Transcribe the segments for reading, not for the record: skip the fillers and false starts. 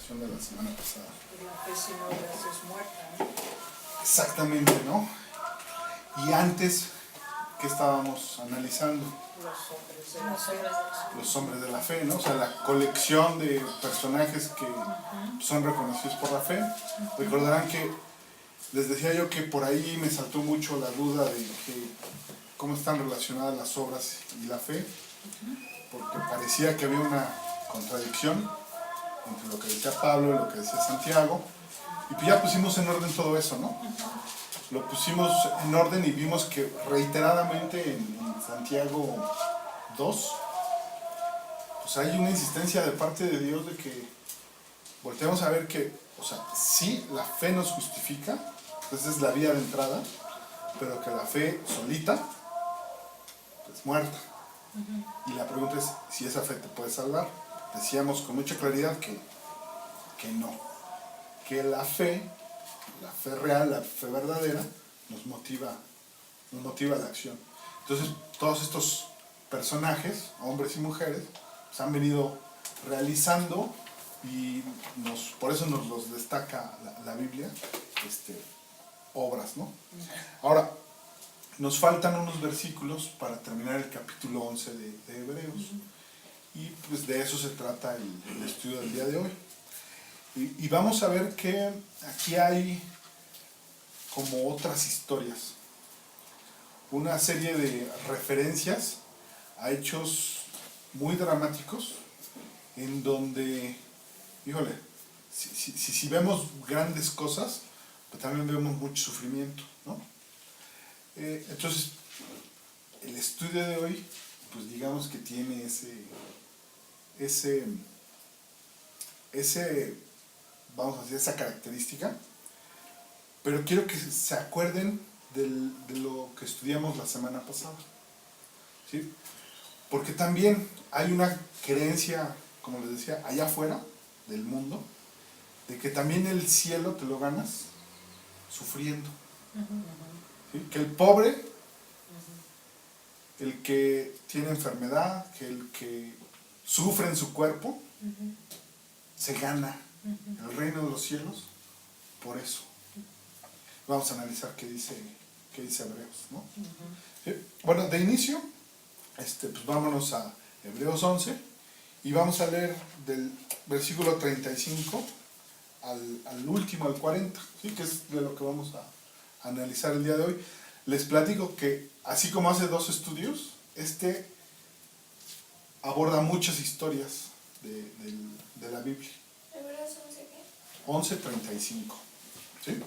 De la semana pasada. La fe sin obras es muerta, ¿no? Exactamente, ¿no? Y antes, ¿qué estábamos analizando? Los hombres de la fe, ¿no? O sea, la colección de personajes que son reconocidos por la fe. Recordarán que les decía yo que por ahí me saltó mucho la duda de que cómo están relacionadas las obras y la fe, porque parecía que había una contradicción entre lo que decía Pablo y lo que decía Santiago, y pues ya pusimos en orden todo eso, ¿no? Lo pusimos en orden y vimos que reiteradamente en Santiago 2, pues hay una insistencia de parte de Dios de que volteemos a ver que, o sea, sí, la fe nos justifica, esa es la vía de entrada, pero que la fe solita es muerta. Y la pregunta es si esa fe te puede salvar. Decíamos con mucha claridad que no, que la fe real, la fe verdadera, nos motiva a la acción. Entonces, todos estos personajes, hombres y mujeres, se han venido realizando y por eso nos los destaca la Biblia, obras, ¿no? Ahora, nos faltan unos versículos para terminar el capítulo 11 de Hebreos. Y pues de eso se trata el estudio del día de hoy. Y vamos a ver que aquí hay como otras historias. Una serie de referencias a hechos muy dramáticos en donde, híjole, si vemos grandes cosas, pues también vemos mucho sufrimiento, ¿no? Entonces, el estudio de hoy, pues digamos que tiene vamos a decir, esa característica, pero quiero que se acuerden de lo que estudiamos la semana pasada, ¿sí? Porque también hay una creencia, como les decía, allá afuera del mundo, de que también el cielo te lo ganas sufriendo, ¿sí? Que el pobre, el que tiene enfermedad, que el que sufre en su cuerpo, se gana el reino de los cielos por eso. Vamos a analizar qué dice Hebreos, ¿no? ¿Sí? Bueno, de inicio, pues vámonos a Hebreos 11 y vamos a leer del versículo 35 al último, al 40, ¿sí? Que es de lo que vamos a analizar el día de hoy. Les platico que, así como hace dos estudios, aborda muchas historias de la Biblia. ¿Hebreos 11 qué? 11:35, ¿sí?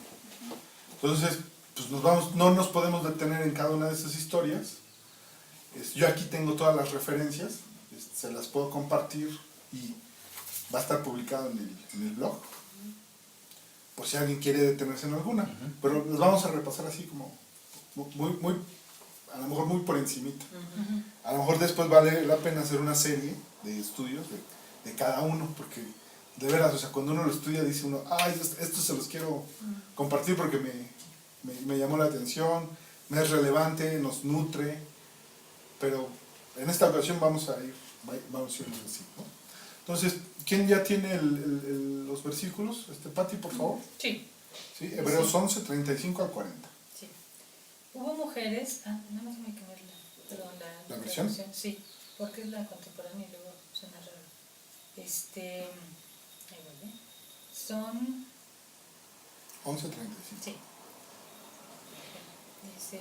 Entonces, pues no nos podemos detener en cada una de esas historias. Yo aquí tengo todas las referencias, se las puedo compartir y va a estar publicado en el blog, por si alguien quiere detenerse en alguna. Pero las vamos a repasar así como muy a lo mejor muy por encimita. A lo mejor después vale la pena hacer una serie de estudios de cada uno, porque de veras, o sea, cuando uno lo estudia dice uno, esto se los quiero compartir porque me llamó la atención, me es relevante, nos nutre, pero en esta ocasión vamos a ir así, ¿no? Entonces, ¿quién ya tiene los versículos? Pati, por favor. Sí. ¿Sí? Hebreos 11, 35 al 40. Sí. Hubo mujeres, nada más me quemé ¿La versión? Sí, porque es la contemporánea y luego suena raro. Ahí voy, ¿eh? Son 11, 35. Sí. Dice,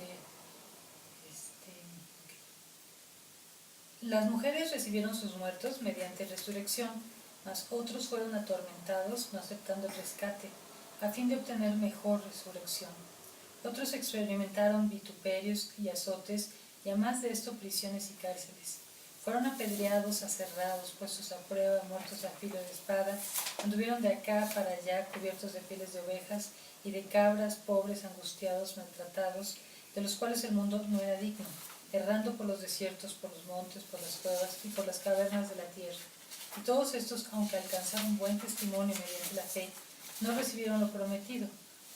las mujeres recibieron sus muertos mediante resurrección, mas otros fueron atormentados no aceptando el rescate, a fin de obtener mejor resurrección. Otros experimentaron vituperios y azotes, y además de esto prisiones y cárceles. Fueron apedreados, aserrados, puestos a prueba, muertos a filo de espada, anduvieron de acá para allá cubiertos de pieles de ovejas y de cabras, pobres, angustiados, maltratados, de los cuales el mundo no era digno, errando por los desiertos, por los montes, por las cuevas y por las cavernas de la tierra. Y todos estos, aunque alcanzaron buen testimonio mediante la fe, no recibieron lo prometido,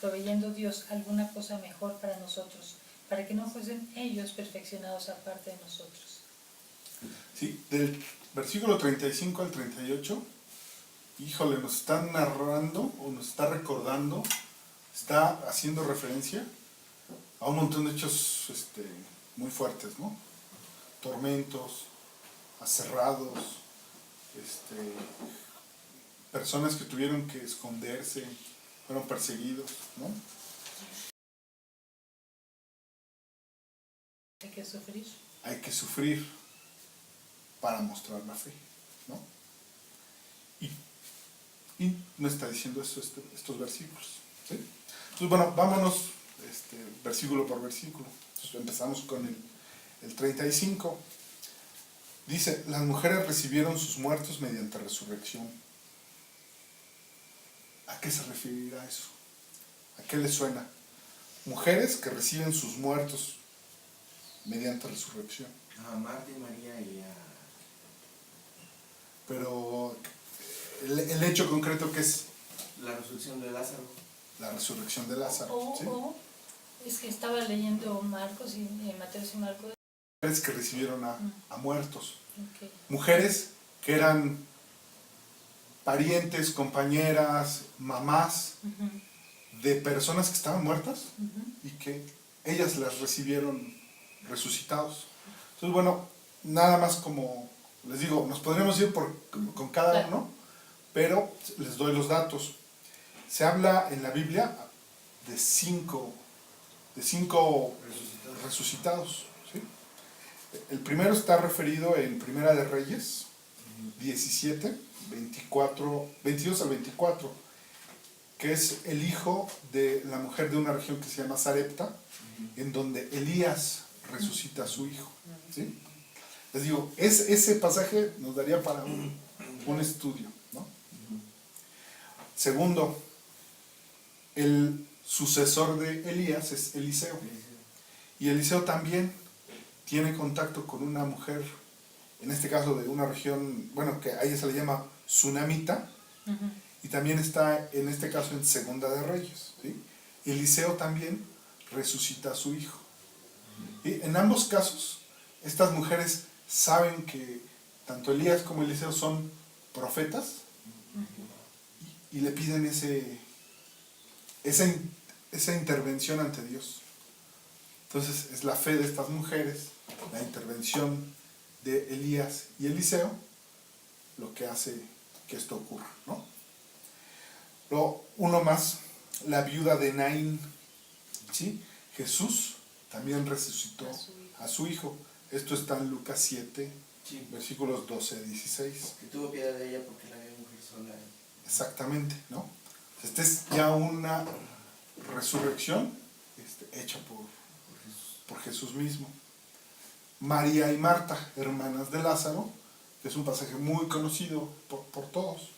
proveyendo Dios alguna cosa mejor para nosotros, para que no fuesen ellos perfeccionados aparte de nosotros. Sí, del versículo 35 al 38, híjole, nos está narrando o nos está recordando, está haciendo referencia a un montón de hechos muy fuertes, ¿no? Tormentos, aserrados, personas que tuvieron que esconderse, fueron perseguidos, ¿no? Hay que sufrir. Hay que sufrir para mostrar la fe, ¿no? Y me está diciendo eso estos versículos, ¿sí? Entonces, bueno, vámonos versículo por versículo. Entonces, empezamos con el 35. Dice, las mujeres recibieron sus muertos mediante resurrección. ¿A qué se referirá eso? ¿A qué le suena? Mujeres que reciben sus muertos mediante resurrección. A Marta y María y a... Pero el hecho concreto que es la resurrección de Lázaro. la resurrección de Lázaro. ¿Sí? Es que estaba leyendo Marcos y Mateos y Marcos. Mujeres que recibieron a muertos. Okay. Mujeres que eran parientes, compañeras, mamás de personas que estaban muertas y que ellas las recibieron resucitados. Entonces, bueno, nada más como les digo, nos podríamos ir con cada uno, pero les doy los datos. Se habla en la Biblia de cinco resucitados. ¿Sí? El primero está referido en Primera de Reyes 17, 22 al 24, que es el hijo de la mujer de una región que se llama Sarepta, en donde Elías resucita a su hijo. ¿Sí? Les digo, ese pasaje nos daría para un estudio, ¿no? Segundo, el sucesor de Elías es Eliseo. Y Eliseo también tiene contacto con una mujer, en este caso de una región, bueno, que a ella se le llama Tsunamita, y también está en este caso en Segunda de Reyes. ¿Sí? Eliseo también resucita a su hijo. Y en ambos casos, estas mujeres saben que tanto Elías como Eliseo son profetas y le piden esa intervención ante Dios. Entonces es la fe de estas mujeres, la intervención de Elías y Eliseo, lo que hace que esto ocurra, ¿no? Luego, uno más, la viuda de Naín, ¿sí? Jesús también resucitó a su hijo. Esto está en Lucas 7, sí, versículos 12 a 16. Que tuvo piedad de ella porque la había mujer sola. Exactamente, ¿no? Esta es ya una resurrección hecha por Jesús mismo. María y Marta, hermanas de Lázaro, que es un pasaje muy conocido por todos.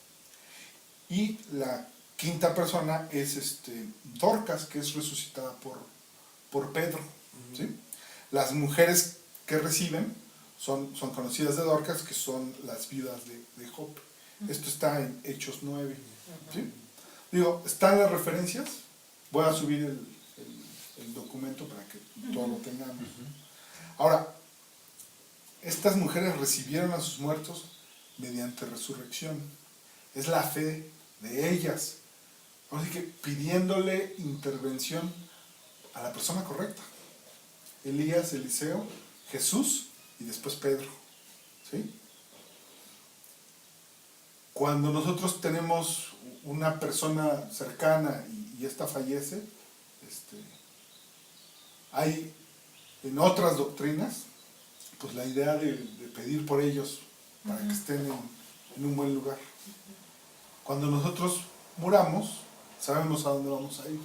Y la quinta persona es Dorcas, que es resucitada por Pedro. ¿Sí? Las mujeres que reciben son conocidas de Dorcas, que son las viudas de Job. Esto está en Hechos 9. ¿Sí? Digo, están las referencias. Voy a subir el documento para que todos lo tengamos. Ahora, estas mujeres recibieron a sus muertos mediante resurrección. Es la fe de ellas. Así que pidiéndole intervención a la persona correcta. Elías, Eliseo, Jesús y después Pedro. ¿Sí? Cuando nosotros tenemos una persona cercana y esta fallece, hay en otras doctrinas, pues la idea de pedir por ellos para que estén en un buen lugar. Cuando nosotros muramos, sabemos a dónde vamos a ir.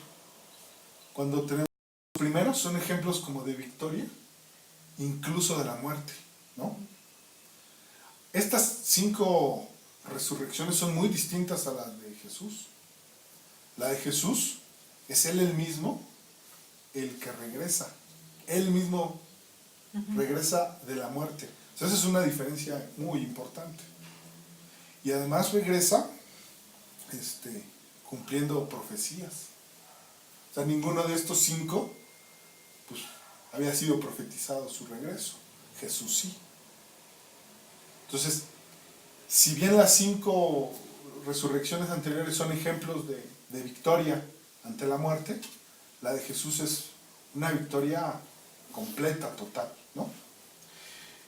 Cuando tenemos los primeros son ejemplos como de victoria, incluso de la muerte, ¿no? Estas 5 resurrecciones son muy distintas a las de Jesús. La de Jesús es Él el mismo el que regresa. Él mismo regresa de la muerte. O sea, esa es una diferencia muy importante. Y además regresa cumpliendo profecías. O sea, ninguno de estos 5 pues, había sido profetizado su regreso. Jesús sí. Entonces, si bien las 5 resurrecciones anteriores son ejemplos de victoria ante la muerte, la de Jesús es una victoria completa, total, ¿no?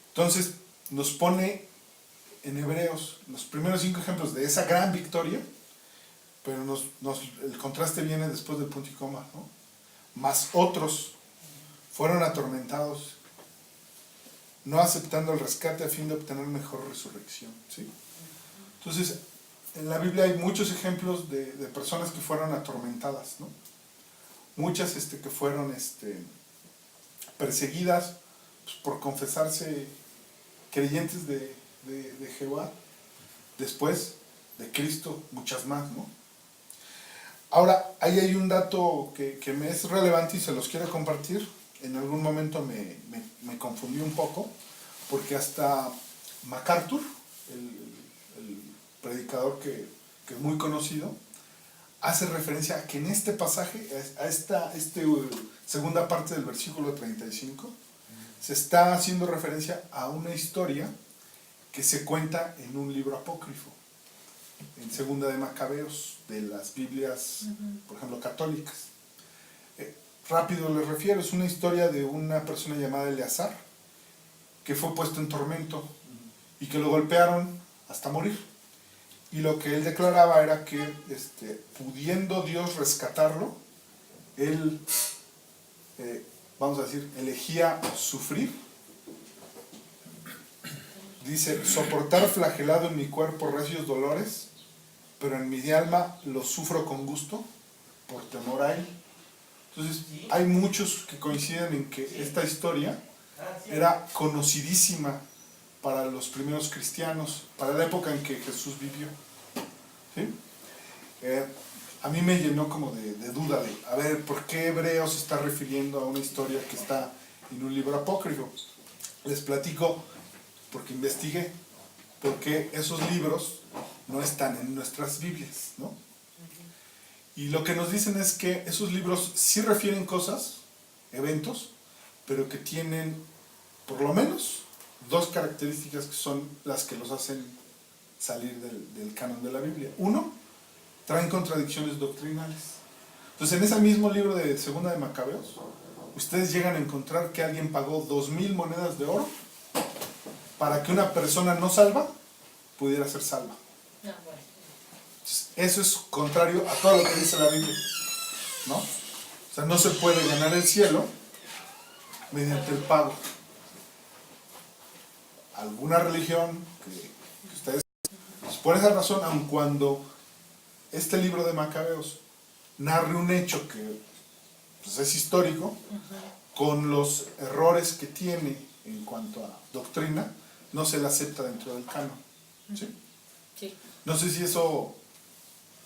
Entonces, nos pone en Hebreos los primeros 5 ejemplos de esa gran victoria, pero el contraste viene después del punto y coma, ¿no? Mas otros fueron atormentados, no aceptando el rescate a fin de obtener mejor resurrección, ¿sí? Entonces, en la Biblia hay muchos ejemplos de personas que fueron atormentadas, ¿no? Muchas que fueron perseguidas pues, por confesarse creyentes de Jehová, después de Cristo, muchas más, ¿no? Ahora, ahí hay un dato que me es relevante y se los quiero compartir. En algún momento me confundí un poco, porque hasta MacArthur, el predicador que es muy conocido, hace referencia a que en este pasaje, a esta segunda parte del versículo 35, se está haciendo referencia a una historia que se cuenta en un libro apócrifo, en Segunda de Macabeos, de las Biblias, por ejemplo, católicas. Rápido les refiero, es una historia de una persona llamada Eleazar, que fue puesto en tormento y que lo golpearon hasta morir. Y lo que él declaraba era que, pudiendo Dios rescatarlo, él, vamos a decir, elegía sufrir. Dice, soportar flagelado en mi cuerpo recios dolores, pero en mi alma los sufro con gusto, por temor a él. Entonces, hay muchos que coinciden en que esta historia era conocidísima para los primeros cristianos, para la época en que Jesús vivió. ¿Sí? A mí me llenó como de duda de, a ver, ¿por qué Hebreos se está refiriendo a una historia que está en un libro apócrifo? Les platico, porque investigué, porque esos libros no están en nuestras Biblias, ¿no? Y lo que nos dicen es que esos libros sí refieren cosas, eventos, pero que tienen, por lo menos, 2 características que son las que los hacen salir del canon de la Biblia. Uno, traen contradicciones doctrinales. Entonces, en ese mismo libro de Segunda de Macabeos, ustedes llegan a encontrar que alguien pagó 2000 monedas de oro para que una persona no salva pudiera ser salva. Entonces, eso es contrario a todo lo que dice la Biblia, ¿no? O sea, no se puede ganar el cielo mediante el pago. Alguna religión que ustedes... Pues por esa razón, aun cuando este libro de Macabeos narre un hecho que pues, es histórico, con los errores que tiene en cuanto a doctrina, no se le acepta dentro del canon. ¿Sí? Sí. No sé si eso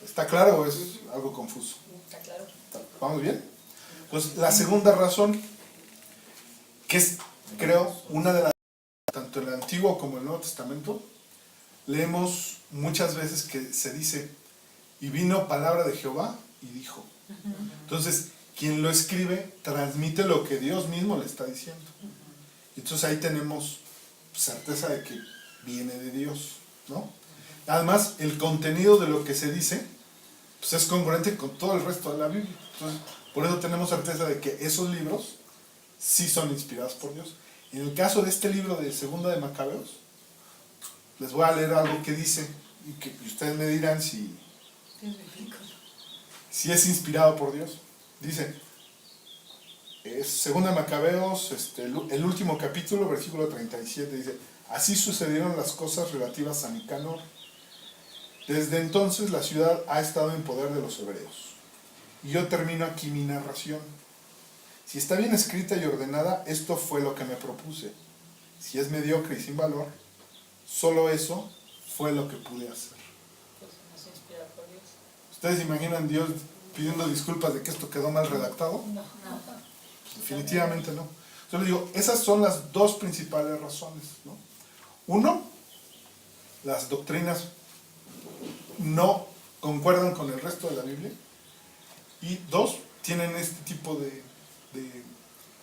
está claro o es algo confuso. Está claro. ¿Vamos bien? Entonces, la segunda razón, que es, creo, una de las... Tanto en el Antiguo como en el Nuevo Testamento, leemos muchas veces que se dice, y vino palabra de Jehová y dijo. Entonces, quien lo escribe transmite lo que Dios mismo le está diciendo. Entonces ahí tenemos certeza de que viene de Dios. ¿no? Además, el contenido de lo que se dice pues es congruente con todo el resto de la Biblia. Entonces, por eso tenemos certeza de que esos libros sí son inspirados por Dios. En el caso de este libro de Segunda de Macabeos, les voy a leer algo que dice y que ustedes me dirán si es inspirado por Dios. Dice, es Segunda de Macabeos, el último capítulo, versículo 37, dice: así sucedieron las cosas relativas a Nicanor. Desde entonces la ciudad ha estado en poder de los hebreos. Y yo termino aquí mi narración. Si está bien escrita y ordenada, esto fue lo que me propuse. Si es mediocre y sin valor, solo eso fue lo que pude hacer. Pues no se inspira por Dios. ¿Ustedes imaginan Dios pidiendo disculpas de que esto quedó mal redactado? No. Definitivamente no. Yo les digo, esas son las dos principales razones, ¿no? Uno, las doctrinas no concuerdan con el resto de la Biblia. Y dos, tienen este tipo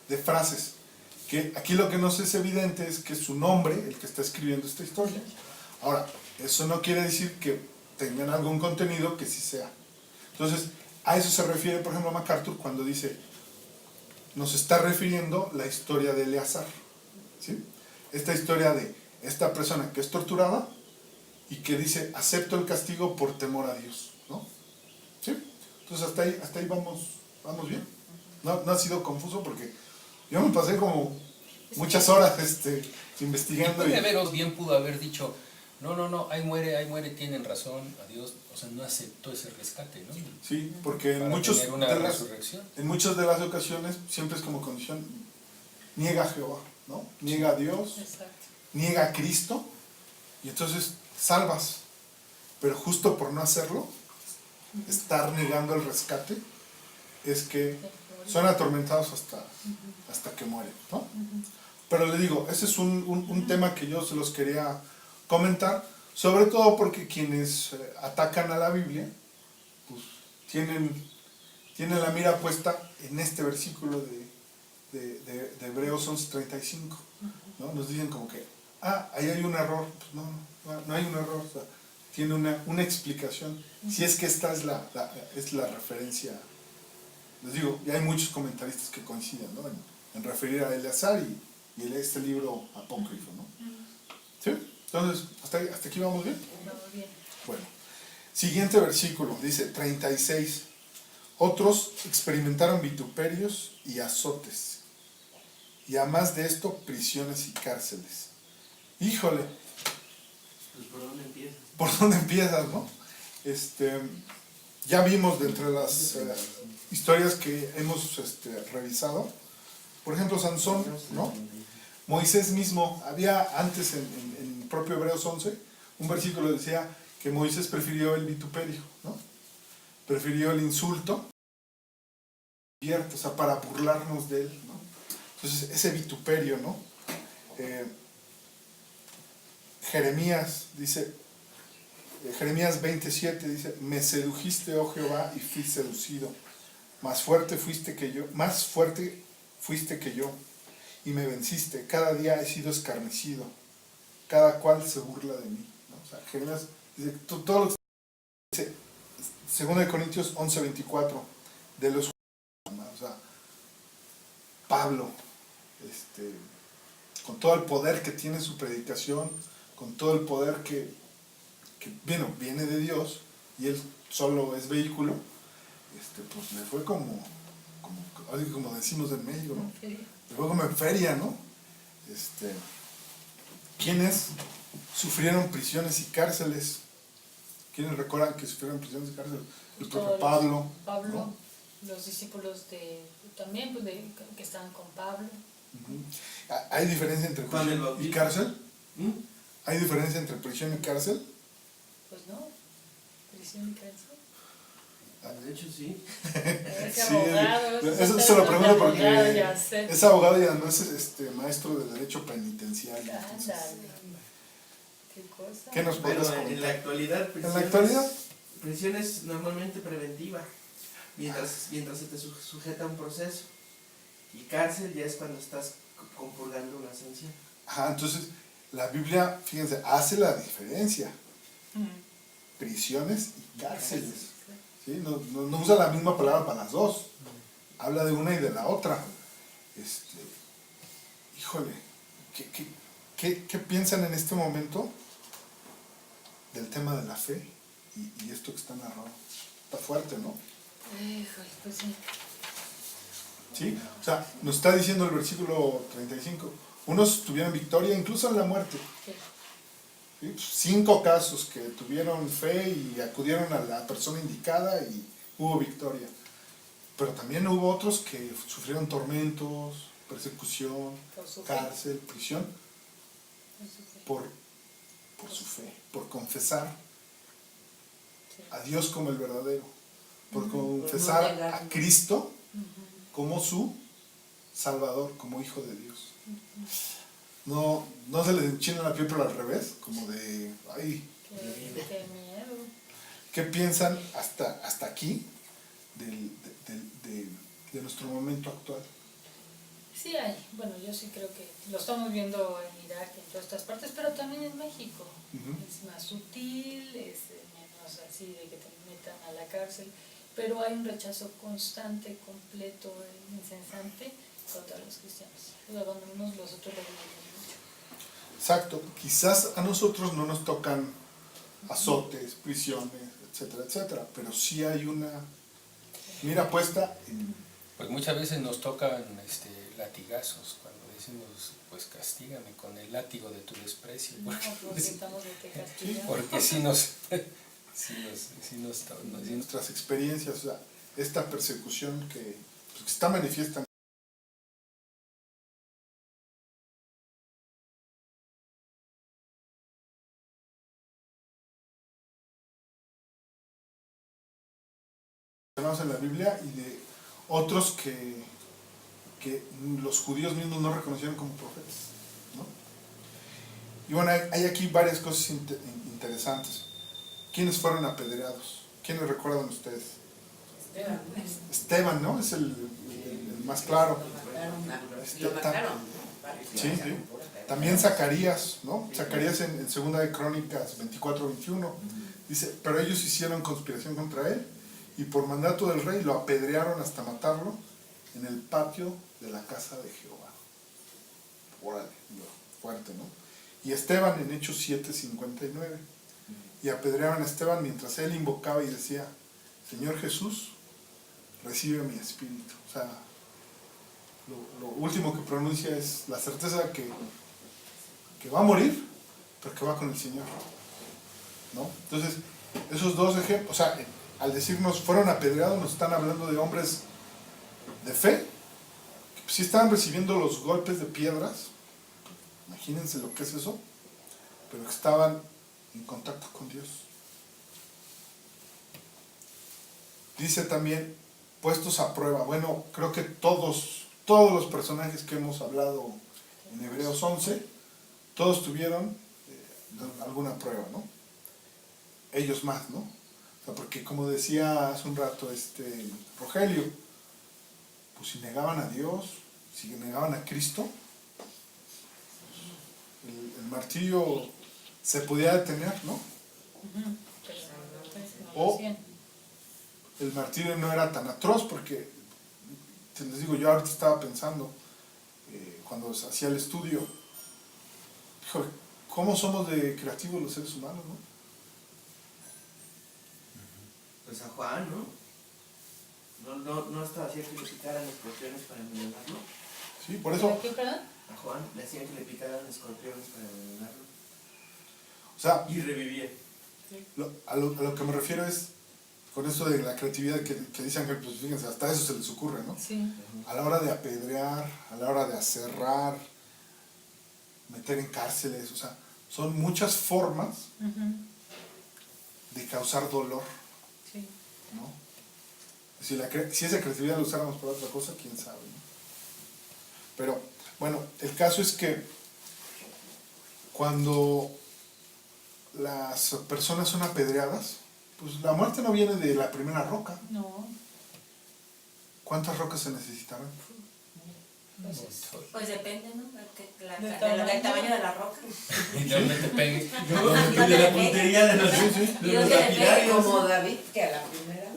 de frases. Que aquí lo que nos es evidente es que es su nombre el que está escribiendo esta historia. Ahora, eso no quiere decir que tengan algún contenido que sí sea. Entonces, a eso se refiere, por ejemplo, MacArthur cuando dice, nos está refiriendo la historia de Eleazar, ¿sí? Esta historia de esta persona que es torturada y que dice, acepto el castigo por temor a Dios, ¿no? ¿Sí? Entonces hasta ahí vamos bien. No ha sido confuso porque yo me pasé como muchas horas investigando. Puede haber, o bien pudo haber dicho, no, ahí muere, tienen razón, adiós, o sea, no aceptó ese rescate, ¿no? Sí, porque Para tener una resurrección. En muchas de las ocasiones siempre es como condición, niega a Jehová, ¿no? Niega a Dios, Exacto. niega a Cristo, y entonces salvas. Pero justo por no hacerlo, estar negando el rescate, es que son atormentados hasta que mueren, ¿no? Pero le digo, ese es un tema que yo se los quería comentar, sobre todo porque quienes atacan a la Biblia, pues tienen la mira puesta en este versículo de Hebreos 11:35, ¿no? Nos dicen como que, ahí hay un error. Pues no hay un error, o sea, tiene una explicación, si es que esta es la referencia. Les digo, y hay muchos comentaristas que coinciden, ¿no? en referir a Eleazar y este libro apócrifo, ¿no? ¿Sí? Entonces, ¿hasta aquí vamos bien? Vamos bien. Bueno, siguiente versículo, dice 36. Otros experimentaron vituperios y azotes, y a más de esto, prisiones y cárceles. Híjole, Pues, ¿por dónde empiezas? ¿por dónde empiezas, no? Ya vimos de entre las historias que hemos revisado, por ejemplo, Sansón, ¿no? Moisés mismo, había antes en el propio Hebreos 11, un versículo decía que Moisés prefirió el vituperio, ¿no? Prefirió el insulto, o sea, para burlarnos de él, ¿no? Entonces, ese vituperio, ¿no? Jeremías 27 dice, me sedujiste, oh Jehová, y fui seducido. Más fuerte fuiste que yo, y me venciste. Cada día he sido escarnecido. Cada cual se burla de mí, ¿no? O sea, Jeremías dice, todo lo que dice, 2 Corintios 11:24, de los, o sea, Pablo, con todo el poder que tiene su predicación, con todo el poder que viene de Dios, y él solo es vehículo, pues le fue como decimos en México, ¿no? Le fue como en feria, ¿no? ¿Quiénes sufrieron prisiones y cárceles? ¿Quiénes recuerdan que sufrieron prisiones y cárceles? El propio Pablo, ¿no? Los discípulos también pues que estaban con Pablo. ¿Hay diferencia entre prisión y cárcel? ¿Hay diferencia entre prisión y cárcel? Pues no, prisión y cárcel. De hecho, sí. Es Sí, abogado, eso se lo pregunto porque abogado, ya sé. es abogado y además es maestro de derecho penitenciario. Entonces, Ándale. ¿Qué cosa? ¿qué nos puedes Bueno, en la comentar? actualidad, prisión es normalmente preventiva, mientras se te sujeta a un proceso. Y cárcel ya es cuando estás compurgando una sanción. Entonces, la Biblia, fíjense, hace la diferencia. Mm. Prisiones y cárceles. ¿Sí? No usa la misma palabra para las dos. Habla de una y de la otra. Híjole, ¿qué piensan en este momento del tema de la fe y esto que está narrado? Está fuerte, ¿no? Híjole, pues sí. ¿Sí? O sea, nos está diciendo el versículo 35. Unos tuvieron victoria incluso en la muerte. Sí. ¿Sí? 5 casos que tuvieron fe y acudieron a la persona indicada y hubo victoria. Pero también hubo otros que sufrieron tormentos, persecución, Por su fe. cárcel, prisión, Por su fe. por su fe, por confesar Sí. a Dios como el verdadero, por Ujú. confesar Por no negar. a Cristo Ujú. como su Salvador, como Hijo de Dios. No se les enchina la piel, pero al revés, como de, ay, Qué miedo. ¿qué piensan hasta aquí de nuestro momento actual? Sí hay, bueno, yo sí creo que lo estamos viendo en Irak y en todas estas partes, pero también en México. Ujú. Es más sutil, es menos así de que te metan a la cárcel, pero hay un rechazo constante, completo, incesante contra los cristianos. Los abandonamos, los otros lo vivimos mucho. Exacto, quizás a nosotros no nos tocan azotes, prisiones, etcétera, etcétera, pero sí hay una mira puesta en... Pues muchas veces nos tocan latigazos cuando decimos, pues castígame con el látigo de tu desprecio. No, porque estamos de que castigar. Porque sí nos nuestras experiencias, o sea, esta persecución que está manifiesta. En la Biblia y de otros que los judíos mismos no reconocieron como profetas, ¿no? Y bueno, hay aquí varias cosas interesantes. ¿Quiénes fueron apedreados? ¿Quiénes recuerdan ustedes? Esteban, ¿no? Es el más claro. Lo mataron. Sí, sí. También Zacarías, ¿no? Zacarías en 2 de Crónicas 24-21 dice, pero ellos hicieron conspiración contra él y por mandato del rey lo apedrearon hasta matarlo en el patio de la casa de Jehová. Órale, fuerte, ¿no? Y Esteban en Hechos 7:59. Y apedrearon a Esteban mientras él invocaba y decía, Señor Jesús, recibe mi espíritu. O sea, lo último que pronuncia es la certeza que va a morir, pero que va con el Señor, ¿no? Entonces, esos dos ejemplos, o sea, al decirnos fueron apedreados, nos están hablando de hombres de fe, que sí estaban recibiendo los golpes de piedras, imagínense lo que es eso, pero que estaban en contacto con Dios. Dice también, puestos a prueba. Bueno, creo que todos los personajes que hemos hablado en Hebreos 11, todos tuvieron alguna prueba, ¿no? Ellos más, ¿no? O sea, porque como decía hace un rato Rogelio, pues si negaban a Dios, si negaban a Cristo, el martirio se podía detener, ¿no? Ujú. Pero pues, no lo O hacían. el martirio no era tan atroz, porque, les digo, yo ahorita estaba pensando, cuando hacía el estudio, híjole, ¿cómo somos de creativos los seres humanos, no? Pues a Juan, ¿no? No estaba haciendo que le picaran escorpiones para envenenarlo. Sí, por eso, ¿Qué, perdón? A Juan le hacían que le picaran escorpiones para envenenarlo. o sea, Y revivía. a lo que me refiero es, con eso de la creatividad que dicen que, pues fíjense, hasta eso se les ocurre, ¿no? Sí. A la hora de apedrear, a la hora de aserrar, meter en cárceles, o sea, son muchas formas Ujú. de causar dolor, Sí. ¿no? Si esa creatividad la usáramos para otra cosa, quién sabe, ¿no? Pero, bueno, el caso es que cuando las personas son apedreadas, pues la muerte no viene de la primera roca. No. ¿Cuántas rocas se necesitarán? Entonces, Pues depende, ¿no? Del Del tamaño de la roca. Y de donde te pegue. De la puntería de los, de Dios los que le pegue lapidarios. como David, que a la primera.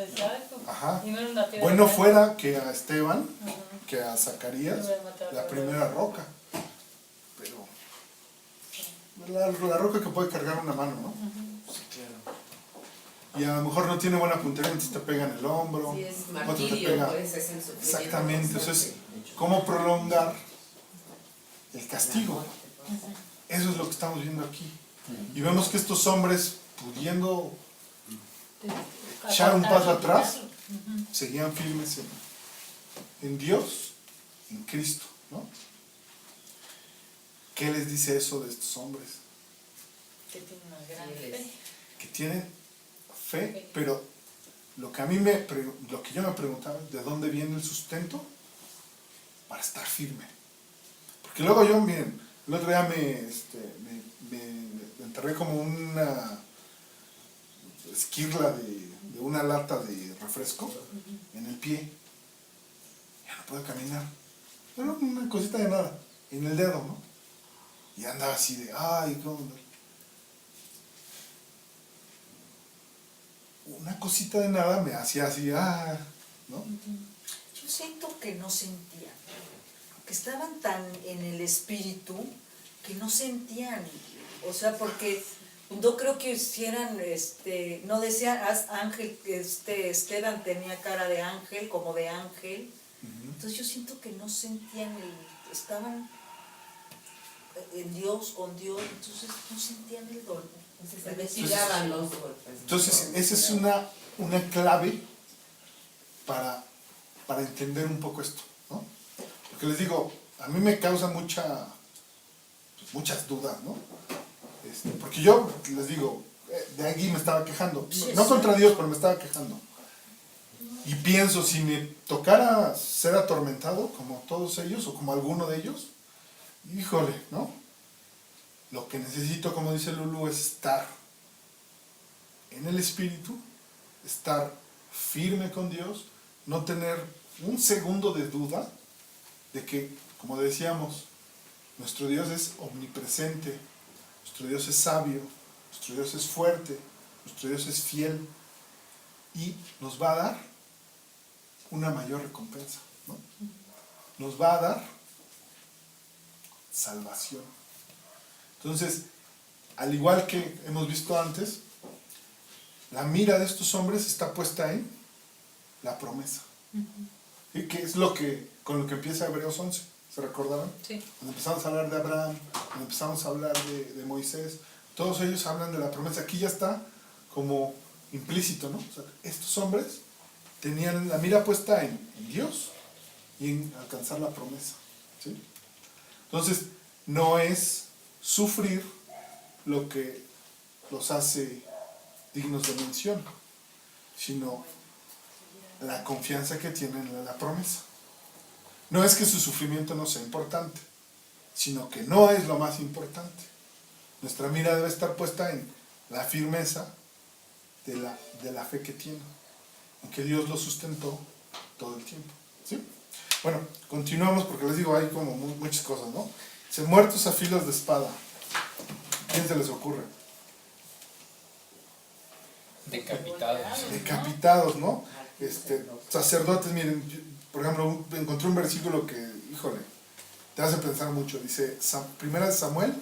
exacto. Ajá. Y no era una piedra Bueno grande. fuera que a Esteban, Ajá. que a Zacarías, Le hubiera matado la a primera roca. Pero la roca que puede cargar una mano, ¿no? Sí, claro. Y a lo mejor no tiene buena puntería, entonces te pega en el hombro. Si es otro te martirio, pega. pues es el sufrimiento. Exactamente, eso es constante. cómo prolongar el castigo. Eso es lo que estamos viendo aquí. Y vemos que estos hombres, pudiendo echar un paso atrás, Ujú. seguían firmes en Dios, en Cristo, ¿no? ¿Qué les dice eso de estos hombres? Que tiene una gran Sí, fe. Que tienen fe, Fe. pero lo que lo que yo me preguntaba, ¿de dónde viene el sustento para estar firme? Porque luego yo, miren, el otro día me enterré como una esquirla de una lata de refresco en el pie. Ya no puedo caminar. Era una cosita de nada, en el dedo, ¿no? Y andaba así de, ay, ¿cómo? Una cosita de nada me hacía así, ¿no? Yo siento que no sentían, que estaban tan en el espíritu que no sentían, o sea, porque no creo que hicieran, no decía ángel, Esteban tenía cara de ángel, como de ángel, entonces yo siento que no sentían, estaban en Dios, con Dios, entonces no sentían el dolor. Entonces se vestilaban los golpes. Entonces, esa es una clave para entender un poco esto, ¿no? Porque les digo, a mí me causa muchas dudas, ¿no? Porque yo, les digo, de aquí me estaba quejando, no contra Dios, pero me estaba quejando. Y pienso, si me tocara ser atormentado, como todos ellos, o como alguno de ellos, híjole, ¿no? Lo que necesito, como dice Lulu, es estar en el Espíritu, estar firme con Dios, no tener un segundo de duda de que, como decíamos, nuestro Dios es omnipresente, nuestro Dios es sabio, nuestro Dios es fuerte, nuestro Dios es fiel y nos va a dar una mayor recompensa, ¿no? Nos va a dar salvación. Entonces, al igual que hemos visto antes, la mira de estos hombres está puesta en la promesa. ¿Sí? Que es con lo que empieza Hebreos 11, ¿se recordaron? Sí. Cuando empezamos a hablar de Abraham, cuando empezamos a hablar de Moisés, todos ellos hablan de la promesa. Aquí ya está como implícito, ¿no? O sea, estos hombres tenían la mira puesta en Dios y en alcanzar la promesa, ¿sí? Entonces, no es sufrir lo que los hace dignos de mención, sino la confianza que tienen en la promesa. No es que su sufrimiento no sea importante, sino que no es lo más importante. Nuestra mira debe estar puesta en la firmeza de la fe que tienen, en que Dios lo sustentó todo el tiempo, ¿sí? Bueno, continuamos porque les digo, hay como muchas cosas, ¿no? Dice, muertos a filos de espada. ¿Quién se les ocurre? Decapitados. Decapitados, ¿no? Sacerdotes, miren, por ejemplo, encontré un versículo que, híjole, te hace pensar mucho. Dice, primera de Samuel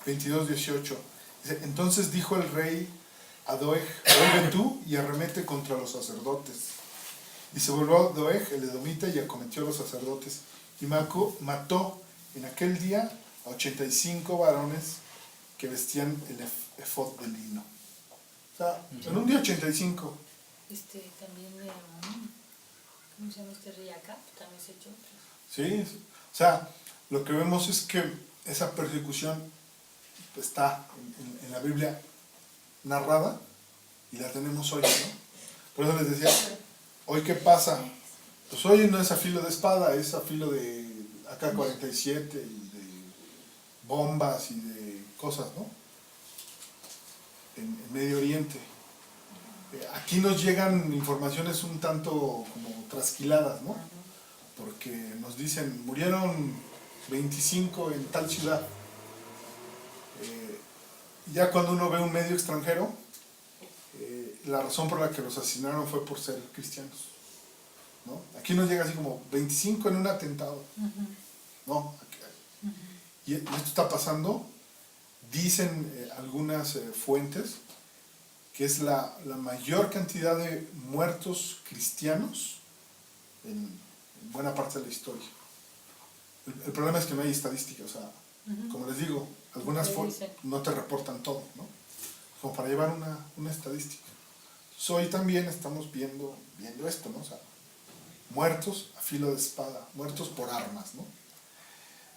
22:18. Dice, entonces dijo el rey a Doeg, vuelve tú y arremete contra los sacerdotes. Y se volvió Doeg, el edomita, y acometió a los sacerdotes. Y mató en aquel día a 85 varones que vestían el efod de lino. O sea, en un día 85. También, ¿cómo se llama rey Acab? También se echó. Sí, o sea, lo que vemos es que esa persecución está en la Biblia narrada y la tenemos hoy, ¿no? Por eso les decía, ¿hoy qué pasa? Pues hoy no es a filo de espada, es a filo de AK-47 y de bombas y de cosas, ¿no? En Medio Oriente. Aquí nos llegan informaciones un tanto como trasquiladas, ¿no? porque nos dicen, murieron 25 en tal ciudad. Ya cuando uno ve un medio extranjero, la razón por la que los asesinaron fue por ser cristianos, ¿no? Aquí nos llega así como 25 en un atentado, ¿no? Y esto está pasando, dicen algunas fuentes, que es la mayor cantidad de muertos cristianos en buena parte de la historia. El problema es que no hay estadística, o sea, como les digo, algunas no te reportan todo, ¿no? Como para llevar una estadística. Entonces, hoy también estamos viendo esto, ¿no? O sea, muertos a filo de espada, muertos por armas, ¿no?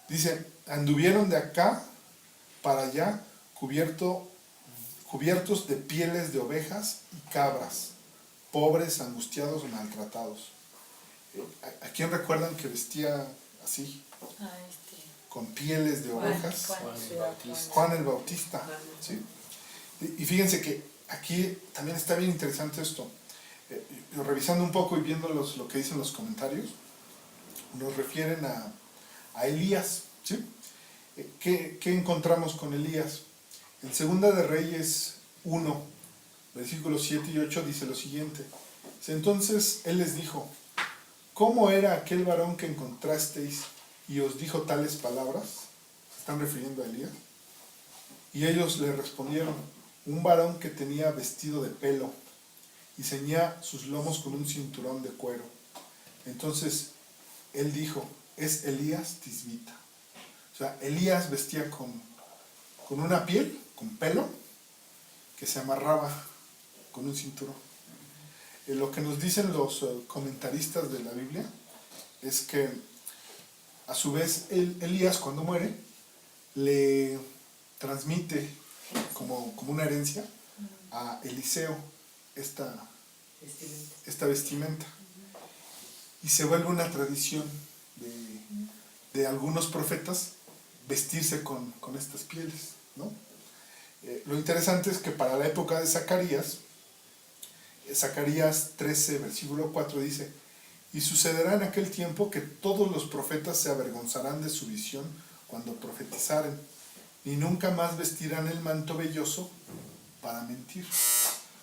Dice, anduvieron de acá para allá cubiertos de pieles de ovejas y cabras, pobres, angustiados o maltratados. ¿A quién recuerdan que vestía así? Con pieles de ovejas. Juan el Bautista. ¿Sí? Y fíjense que aquí también está bien interesante esto. Revisando un poco y viendo lo que dicen los comentarios, nos refieren a Elías. ¿Sí? ¿Qué encontramos con Elías? En Segunda de Reyes 1, versículos 7 y 8 dice lo siguiente. Entonces él les dijo, ¿cómo era aquel varón que encontrasteis y os dijo tales palabras? ¿Se están refiriendo a Elías? Y ellos le respondieron, un varón que tenía vestido de pelo y ceñía sus lomos con un cinturón de cuero. Entonces él dijo, es Elías Tisbita. O sea, Elías vestía con una piel, con pelo, que se amarraba con un cinturón. Lo que nos dicen los comentaristas de la Biblia es que a su vez Elías cuando muere le transmite como una herencia a Eliseo esta vestimenta y se vuelve una tradición de algunos profetas vestirse con estas pieles, ¿no? Lo interesante es que para la época de Zacarías 13, versículo 4 dice, y sucederá en aquel tiempo que todos los profetas se avergonzarán de su visión cuando profetizaren, y nunca más vestirán el manto velloso para mentir.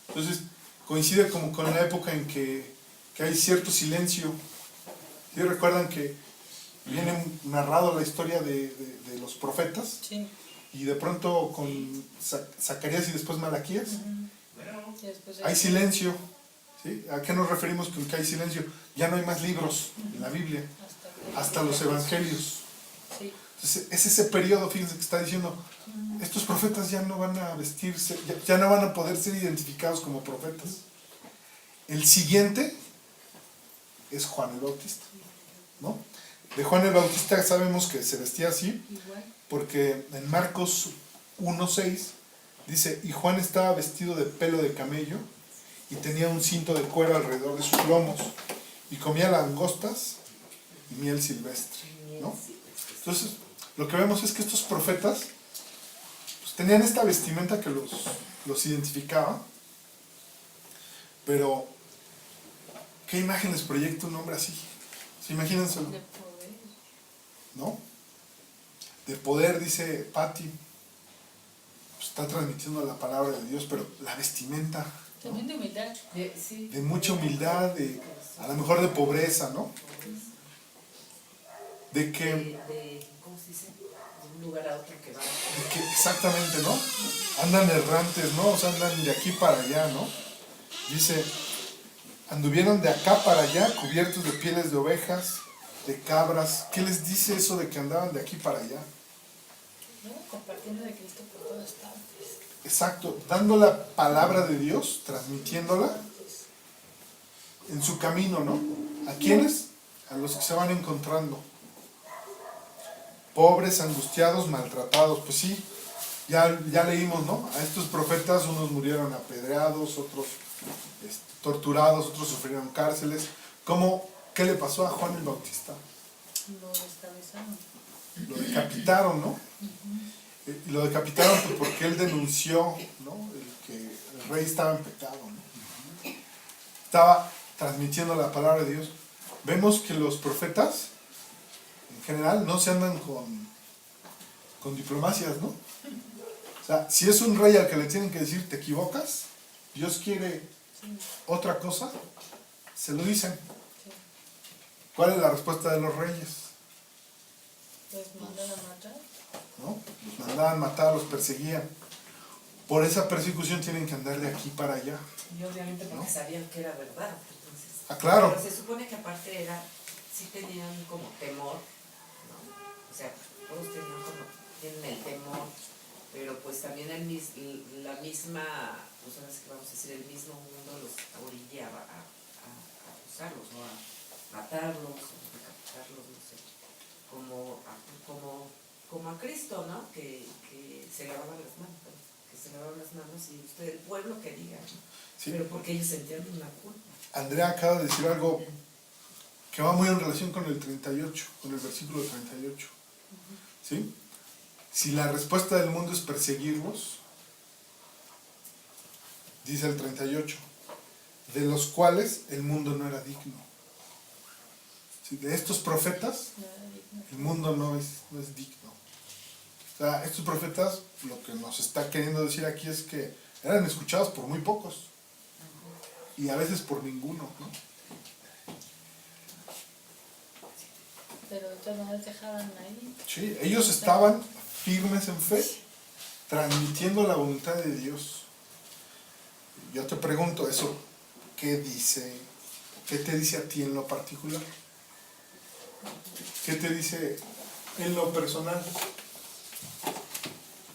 Entonces coincide como con la época en que hay cierto silencio. ¿Sí recuerdan que viene narrado la historia de los profetas? Sí. Y de pronto con Zacarías y después Malaquías, hay Sí. silencio. ¿Sí? ¿A qué nos referimos con que hay silencio? Ya no hay más libros en la Biblia, hasta los evangelios. Sí. Entonces, es ese periodo, fíjense que está diciendo, estos profetas ya no van a vestirse, ya no van a poder ser identificados como profetas. El siguiente es Juan el Bautista, ¿no? De Juan el Bautista sabemos que se vestía así, porque en Marcos 1:6 dice, y Juan estaba vestido de pelo de camello y tenía un cinto de cuero alrededor de sus lomos y comía langostas y miel silvestre, ¿no? Entonces, lo que vemos es que estos profetas pues, tenían esta vestimenta que los identificaba, pero ¿qué imagen les proyecta un hombre así? ¿Se imagínense? ¿No? De poder, dice Patti, pues, está transmitiendo la palabra de Dios, pero la vestimenta, ¿no? También de humildad. De mucha humildad, a lo mejor de pobreza, ¿no? De que, ¿cómo se dice? De un lugar a otro que va. de que exactamente, ¿no? Andan errantes, ¿no? O sea, andan de aquí para allá, ¿no? Dice, anduvieron de acá para allá cubiertos de pieles de ovejas, de cabras. ¿Qué les dice eso de que andaban de aquí para allá? ¿No? Compartiendo de Cristo por todas partes. Exacto, dando la palabra de Dios, transmitiéndola en su camino, ¿no? ¿A quiénes? A los que se van encontrando. Pobres, angustiados, maltratados. Pues sí, ya leímos, ¿no? A estos profetas unos murieron apedreados, otros torturados, otros sufrieron cárceles. ¿Qué le pasó a Juan el Bautista? Lo descabezaron. Lo decapitaron, ¿no? Y lo decapitaron pues, porque él denunció, ¿no? Que el rey estaba en pecado, ¿no? Estaba transmitiendo la palabra de Dios. vemos que los profetas, en general, no se andan con diplomacias, ¿no? O sea, si es un rey al que le tienen que decir, te equivocas, Dios quiere otra cosa, se lo dicen. ¿Cuál es la respuesta de los reyes? Pues mandan a matar. ¿No? Los mandaban matar, los perseguían. Por esa persecución tienen que andar de aquí para allá. Y obviamente porque ¿No? sabían que era verdad. Entonces, Ah, claro. pero se supone que aparte era, sí tenían como temor, ¿no? O sea, todos tienen el temor, pero pues también la misma, pues ahora sí que vamos a decir, el mismo mundo los orillaba a acusarlos, ¿no? A matarlos, a decapitarlos, no sé, como a Cristo, ¿no? Que se lavaban las manos, ¿no? Que se lavaban las manos y usted, el pueblo que diga, ¿no? Sí. Pero porque ellos sentían una culpa. Andrea acaba de decir algo que va muy en relación con el 38, con el versículo 38. ¿Sí? Si la respuesta del mundo es perseguirlos, dice el 38, de los cuales el mundo no era digno. ¿Sí? De estos profetas, el mundo no es digno. O sea, estos profetas, lo que nos está queriendo decir aquí es que eran escuchados por muy pocos. Y a veces por ninguno, ¿no? Pero de todas maneras dejaban ahí. Sí, ellos estaban firmes en fe, transmitiendo la voluntad de Dios. Yo te pregunto eso, ¿qué te dice a ti en lo particular? ¿Qué te dice en lo personal?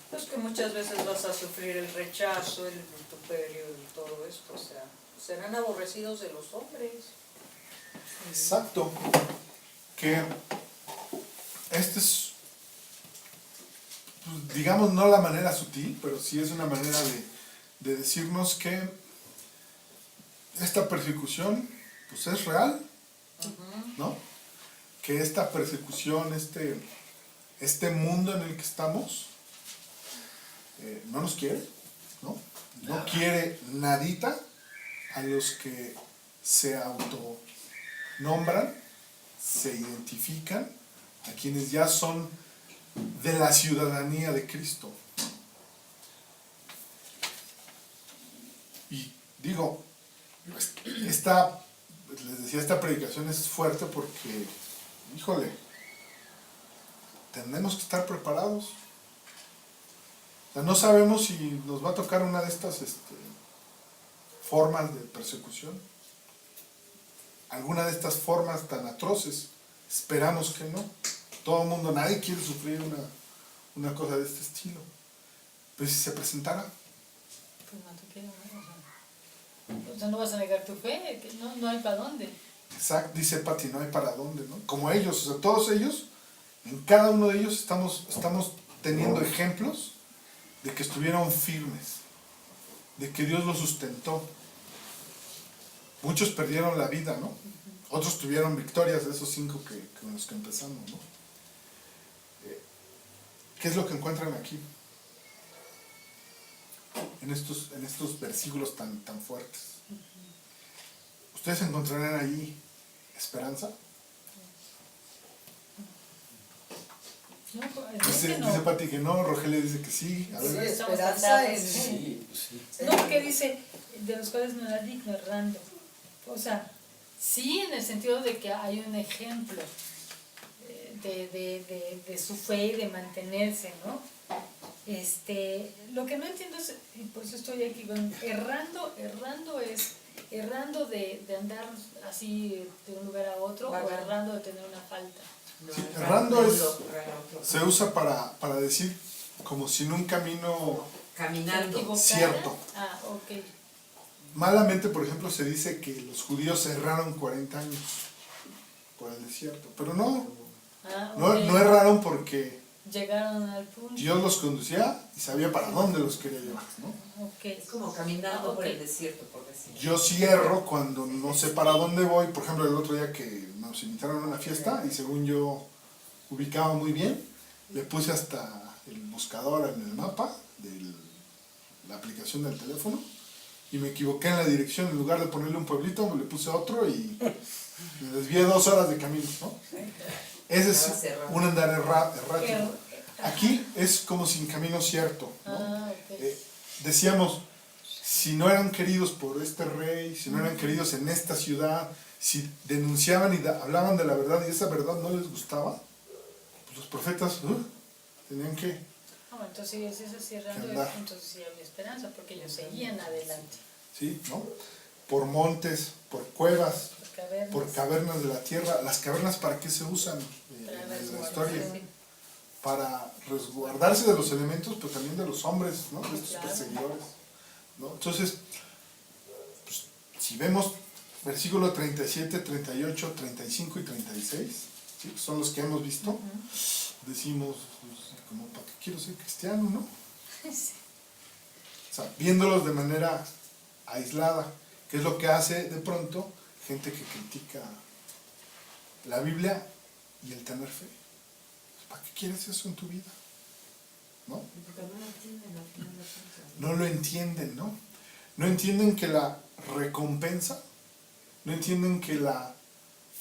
Pues que muchas veces vas a sufrir el rechazo, el vituperio y todo esto, o sea, serán aborrecidos de los hombres. Exacto. Que este es, pues, digamos, no la manera sutil, pero sí es una manera de decirnos que esta persecución, pues es real, ¿no? Que esta persecución, este mundo en el que estamos, no nos quiere, ¿no? No quiere nadita a los que se autonombran, se identifican, a quienes ya son de la ciudadanía de Cristo. Y digo, les decía, esta predicación es fuerte porque, híjole, tenemos que estar preparados. O sea, no sabemos si nos va a tocar una de estas formas de persecución. Alguna de estas formas tan atroces. Esperamos que no. Todo el mundo, nadie quiere sufrir una cosa de este estilo. Pero si se presentara, Pues no te quiero, ¿no? O sea, no vas a negar tu fe, que no hay para dónde. exacto, dice Pati, no hay para dónde, ¿no? Como ellos, o sea, todos ellos, en cada uno de ellos estamos teniendo ejemplos de que estuvieron firmes, de que Dios los sustentó. Muchos perdieron la vida, ¿no? Otros tuvieron victorias de esos 5 con los que empezamos, ¿no? ¿Qué es lo que encuentran aquí? En estos versículos tan fuertes. ¿Ustedes encontrarán allí esperanza? No, es que Dice Pati que no, Rogelio dice que sí. A Sí, ver, esperanza en... Sí, pues sí. No, porque dice, de los cuales no era digno, errando. O sea, sí en el sentido de que hay un ejemplo de su fe y de mantenerse, ¿no? Lo que no entiendo es, y por eso estoy aquí, bueno, errando de andar así de un lugar a otro, o errando de tener una falta. No, sí, era errando otro. se usa para decir como sin un camino Caminando. ¿Equivocada? cierto. Ah, ok. Malamente, por ejemplo, se dice que los judíos erraron 40 años por el desierto, pero no Ok. erraron porque Llegaron al punto. Dios los conducía y sabía para dónde los quería llevar, ¿no? Ok. Es como caminando Ah, por ok. el desierto, por decir. Yo sí erro cuando no sé para dónde voy. Por ejemplo, el otro día que nos invitaron a una fiesta y según yo ubicaba muy bien, le puse hasta el buscador en el mapa de la aplicación del teléfono y me equivoqué en la dirección, en lugar de ponerle un pueblito, le puse otro y me desvié 2 horas de camino, ¿no? Ese es un andar errático. Aquí es como sin camino cierto, ¿no? Ok. Decíamos, si no eran queridos por este rey, si no eran queridos en esta ciudad, si denunciaban y hablaban de la verdad y esa verdad no les gustaba, pues los profetas tenían que Bueno, entonces si es eso cerrando, andar. entonces sí había esperanza, porque ellos seguían adelante. ¿sí? ¿no? Por montes, por cuevas, por cavernas de la tierra. ¿Las cavernas para qué se usan en la historia? Para resguardarse de los elementos, pero también de los hombres, ¿no? De estos perseguidores, ¿no? Entonces, pues, si vemos versículo 37, 38, 35 y 36, ¿sí? Son los que hemos visto, decimos, pues, como, ¿para qué quiero ser cristiano, no? O sea, viéndolos de manera aislada, que es lo que hace de pronto gente que critica la Biblia y el tener fe. ¿Para qué quieres eso en tu vida? ¿No? Porque no lo entienden al final de cuentas. No lo entienden, ¿no? No entienden que la recompensa, no entienden que la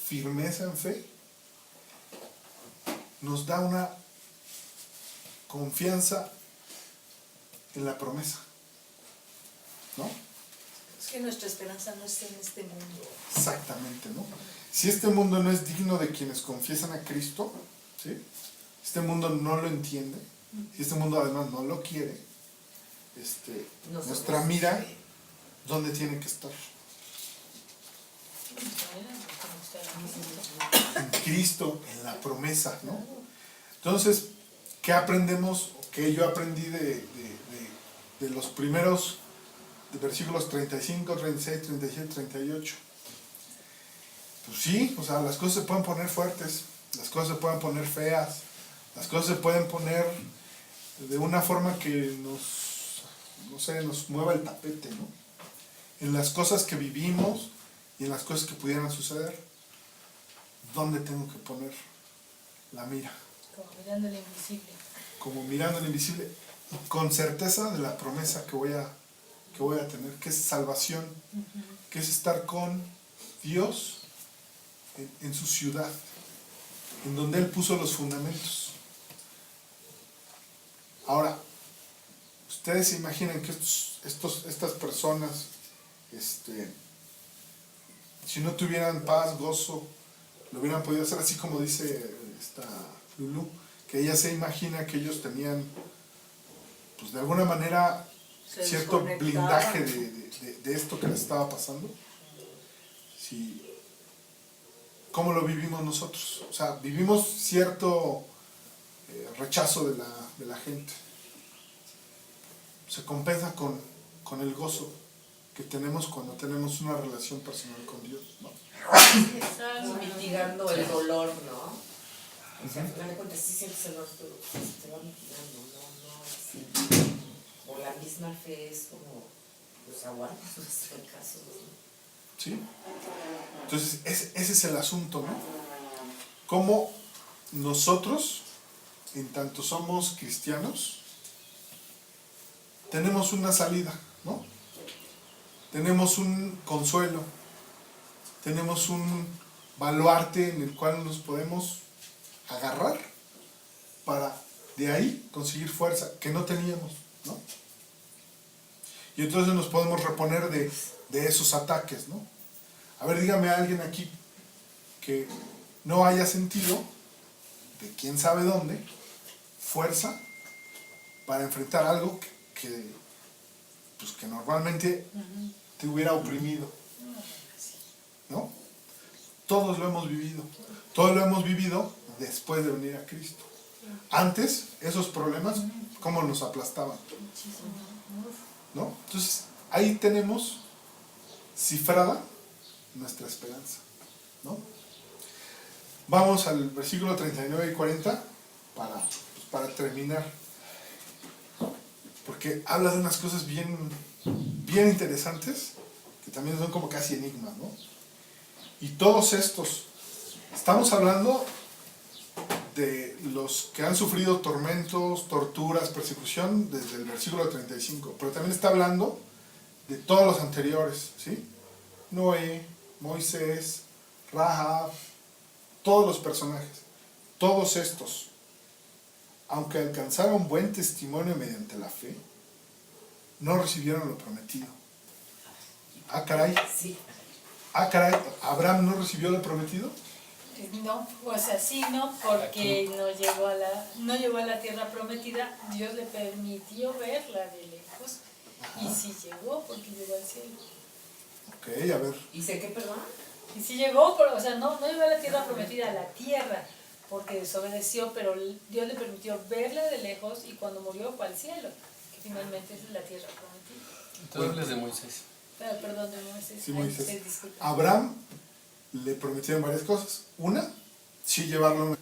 firmeza en fe nos da una confianza en la promesa, ¿no? Es que nuestra esperanza no está en este mundo. Exactamente, ¿no? Si este mundo no es digno de quienes confiesan a Cristo, ¿sí? Este mundo no lo entiende, si este mundo además no lo quiere, nuestra mira, ¿dónde tiene que estar? En Cristo, en la promesa, ¿no? Entonces, ¿qué aprendemos? ¿Qué yo aprendí de los primeros de versículos 35, 36, 37, 38? Pues sí, o sea, las cosas se pueden poner fuertes, las cosas se pueden poner feas, las cosas se pueden poner de una forma que nos mueva el tapete, ¿no? En las cosas que vivimos y en las cosas que pudieran suceder, ¿dónde tengo que poner la mira? Como mirando lo invisible. Como mirando lo invisible y con certeza de la promesa que voy a tener, que es salvación, que es estar con Dios en su ciudad, en donde Él puso los fundamentos. Ahora, ustedes se imaginan que estas personas, si no tuvieran paz, gozo, lo hubieran podido hacer, así como dice esta Lulú, que ella se imagina que ellos tenían, pues de alguna manera, cierto blindaje de esto que les estaba pasando. Sí. ¿Cómo lo vivimos nosotros? O sea, vivimos cierto rechazo de la gente. Se compensa con el gozo que tenemos cuando tenemos una relación personal con Dios, ¿no? Mitigando el dolor, ¿no? O sea, al final de cuentas sí sientes el dolor, pero se va mitigando, no así. O la misma fe es como, pues aguantas los fracasos, ¿no? ¿Sí? Entonces, ese es el asunto, ¿no? Cómo nosotros, en tanto somos cristianos, tenemos una salida, ¿no? Tenemos un consuelo, tenemos un baluarte en el cual nos podemos agarrar para de ahí conseguir fuerza que no teníamos, ¿no? Y entonces nos podemos reponer de esos ataques, ¿no? A ver, dígame a alguien aquí que no haya sentido, de quién sabe dónde, fuerza para enfrentar algo que normalmente te hubiera oprimido, ¿no? Todos lo hemos vivido después de venir a Cristo. Antes, esos problemas, ¿cómo nos aplastaban? ¿No? Entonces, ahí tenemos cifrada nuestra esperanza, ¿no? Vamos al versículo 39 y 40 para terminar, porque habla de unas cosas bien interesantes que también son como casi enigmas, ¿no? Y todos estos, estamos hablando de los que han sufrido tormentos, torturas, persecución desde el versículo 35, pero también está hablando de todos los anteriores, ¿sí? Noé, Moisés, Rahab, todos los personajes, todos estos, aunque alcanzaron buen testimonio mediante la fe, no recibieron lo prometido. Ah, caray. Sí. Ah, caray. ¿Abraham no recibió lo prometido? No, o sea, sí, no, porque no llegó a la tierra prometida, Dios le permitió verla de lejos, y sí llegó, porque llegó al cielo. Ok, a ver. ¿Y sé qué, perdón? Y sí llegó, pero, o sea, no llegó a la tierra prometida, a la tierra, porque desobedeció, pero Dios le permitió verla de lejos, y cuando murió fue al cielo, que finalmente es la tierra prometida. Entonces hablas de Moisés. Pero, perdón, de Moisés. Sí, Ay, Moisés. sí, disculpa. Abraham le prometieron varias cosas. Una, sí llevarlo